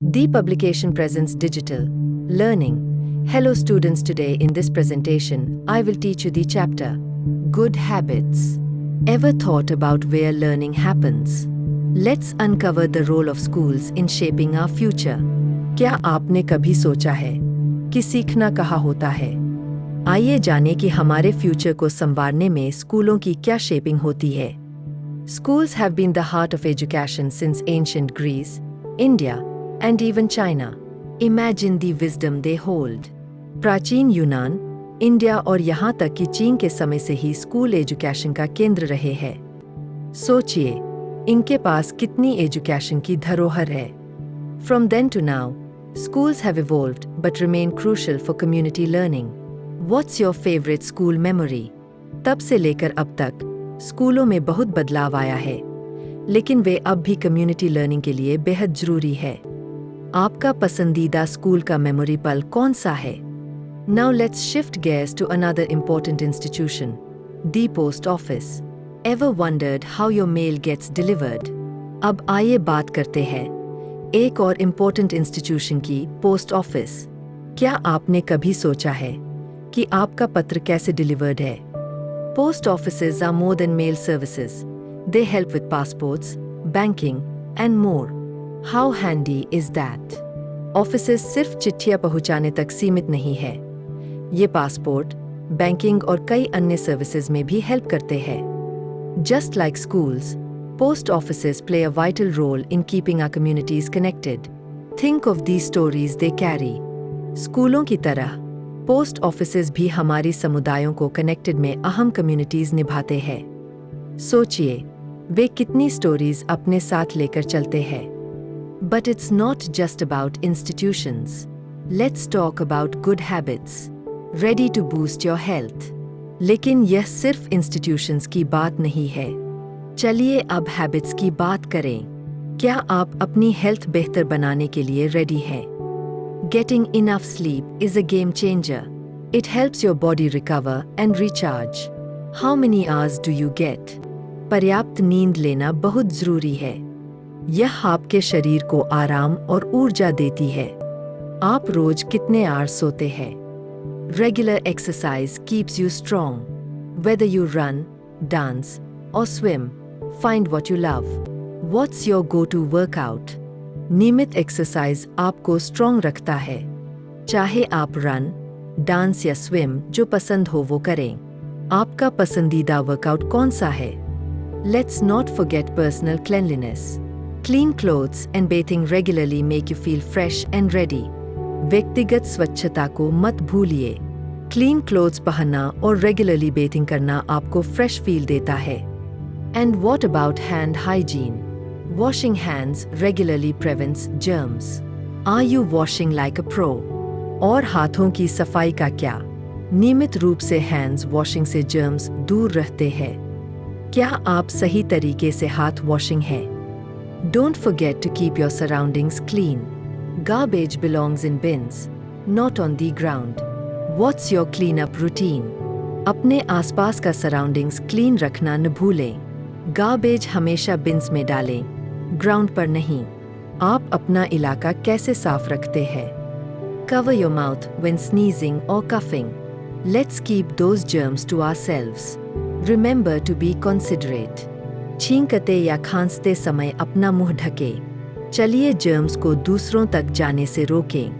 The publication presents digital learning. Hello students, today in this presentation, I will teach you the chapter Good Habits. Ever thought about where learning happens? Let's uncover the role of schools in shaping our future. क्या आपने कभी सोचा है कि सीखना कहाँ होता है? आइए जानें कि हमारे फ्यूचर को संवारने में स्कूलों की क्या शेपिंग होती है। Schools have been the heart of education since ancient Greece, India, and even China. Imagine the wisdom they hold. प्राचीन यूनान, इंडिया और यहाँ तक कि चीन के समय से ही स्कूल एजुकेशन का केंद्र रहे हैं। सोचिए, इनके पास कितनी एजुकेशन की धरोहर है। From then to now, schools have evolved but remain crucial for community learning. What's your favorite school memory? तब से लेकर अब तक स्कूलों में बहुत बदलाव आया है, लेकिन वे अब भी कम्युनिटी लर्निंग के लिए बेहद जरूरी है। आपका पसंदीदा स्कूल का मेमोरी पल कौन सा है? Now let's shift gears to another important institution, the post office. Ever wondered how your mail gets delivered? अब आइए बात करते हैं एक और इम्पोर्टेंट इंस्टीट्यूशन की, पोस्ट ऑफिस। क्या आपने कभी सोचा है कि आपका पत्र कैसे डिलीवर्ड है? Post offices are more than mail services. They help with passports, banking, and more. How handy is that? Offices सिर्फ चिट्ठियां पहुंचाने तक सीमित नहीं है। ये पासपोर्ट, बैंकिंग और कई अन्य सर्विसेज में भी हेल्प करते हैं। Just like schools, post offices play a vital role in keeping our communities connected. Think of these stories they carry. स्कूलों की तरह पोस्ट ऑफिसेज भी हमारी समुदायों को कनेक्टेड में अहम कम्युनिटीज निभाते हैं। सोचिए, वे कितनी स्टोरीज अपने साथ लेकर चलते हैं। But it's not just about institutions. Let's talk about good habits, ready to boost your health. लेकिन यह सिर्फ इंस्टीट्यूशंस की बात नहीं है। चलिए अब हैबिट्स की बात करें। क्या आप अपनी हेल्थ बेहतर बनाने के लिए रेडी हैं? Getting enough sleep is a game changer. It helps your body recover and recharge. How many hours do you get? पर्याप्त नींद लेना बहुत जरूरी है। यह आपके शरीर को आराम और ऊर्जा देती है। आप रोज कितने आवर्स सोते हैं? Regular exercise keeps you strong. Whether you run, dance, or swim, find what you love. What's your go-to workout? नियमित एक्सरसाइज आपको स्ट्रॉन्ग रखता है। चाहे आप रन, डांस या स्विम, जो पसंद हो वो करें। आपका पसंदीदा वर्कआउट कौन सा है? Let's not forget personal cleanliness. Clean clothes and bathing regularly make you feel fresh and ready. व्यक्तिगत स्वच्छता को मत भूलिए। क्लीन क्लोथ्स पहनना और रेगुलरली बेथिंग करना आपको फ्रेश फील देता है। And what about hand hygiene? Washing hands regularly prevents germs. Are you washing like a pro? और हाथों की सफाई का क्या? नियमित रूप से हैंड्स वॉशिंग से जर्म्स दूर रहते हैं। क्या आप सही तरीके से हाथ वॉशिंग है? Don't forget to keep your surroundings clean. Garbage belongs in bins, not on the ground. What's your cleanup routine? अपने आसपास का सराउंडिंग्स क्लीन रखना न भूलें। गार्बेज हमेशा बिन्स में डालें, ग्राउंड पर नहीं। आप अपना इलाका कैसे साफ रखते हैं? Cover your mouth when sneezing or coughing. Let's keep those germs to ourselves. Remember to be considerate. छींकते या खांसते समय अपना मुंह ढकें। चलिए जर्म्स को दूसरों तक जाने से रोकें।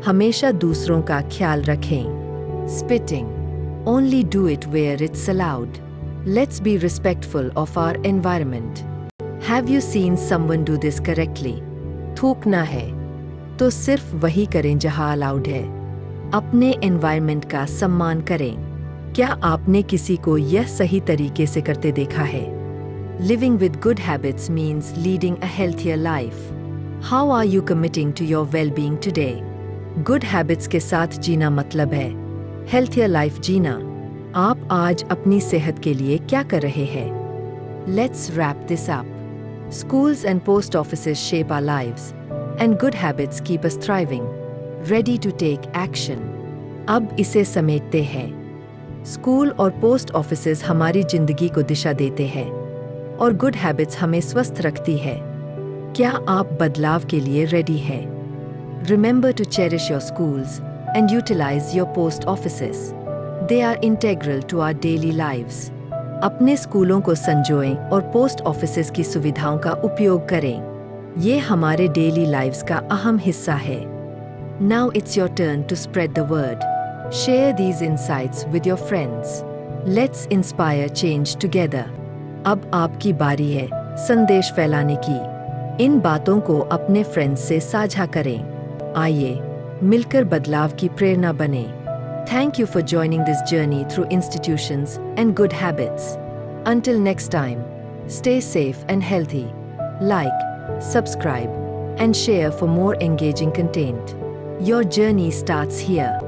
हमेशा दूसरों का ख्याल रखें। Spitting. Only do it where it's allowed. Let's be respectful of our environment. Have you seen someone do this correctly? थूकना है तो सिर्फ वही करें जहां अलाउड है। अपने एनवायरनमेंट का सम्मान करें। क्या आपने किसी को यह सही तरीके से करते देखा है? Living with good habits means leading a healthier life. How are you committing to your well-being today? Good habits के साथ जीना मतलब है healthier life जीना। आप आज अपनी सेहत के लिए क्या कर रहे हैं? Let's wrap this up. Schools and post offices shape our lives, and good habits keep us thriving, ready to take action. अब इसे समेटते हैं। स्कूल और पोस्ट ऑफिसेज हमारी जिंदगी को दिशा देते हैं, और गुड हैबिट्स हमें स्वस्थ रखती है। क्या आप बदलाव के लिए रेडी हैं? Remember to cherish your schools and utilize your post offices. They are integral to our daily lives. अपने स्कूलों को संजोएं और पोस्ट ऑफिसेज की सुविधाओं का उपयोग करें। ये हमारे डेली लाइव्स का अहम हिस्सा है। Now it's your turn to spread the word. Share these insights with your friends. Let's inspire change together. अब आपकी बारी है संदेश फैलाने की। इन बातों को अपने फ्रेंड्स से साझा करें। आइए मिलकर बदलाव की प्रेरणा बने। Thank you for joining this journey through institutions and good habits. Until next time, stay safe and healthy. Like, subscribe, and share for more engaging content. Your journey starts here.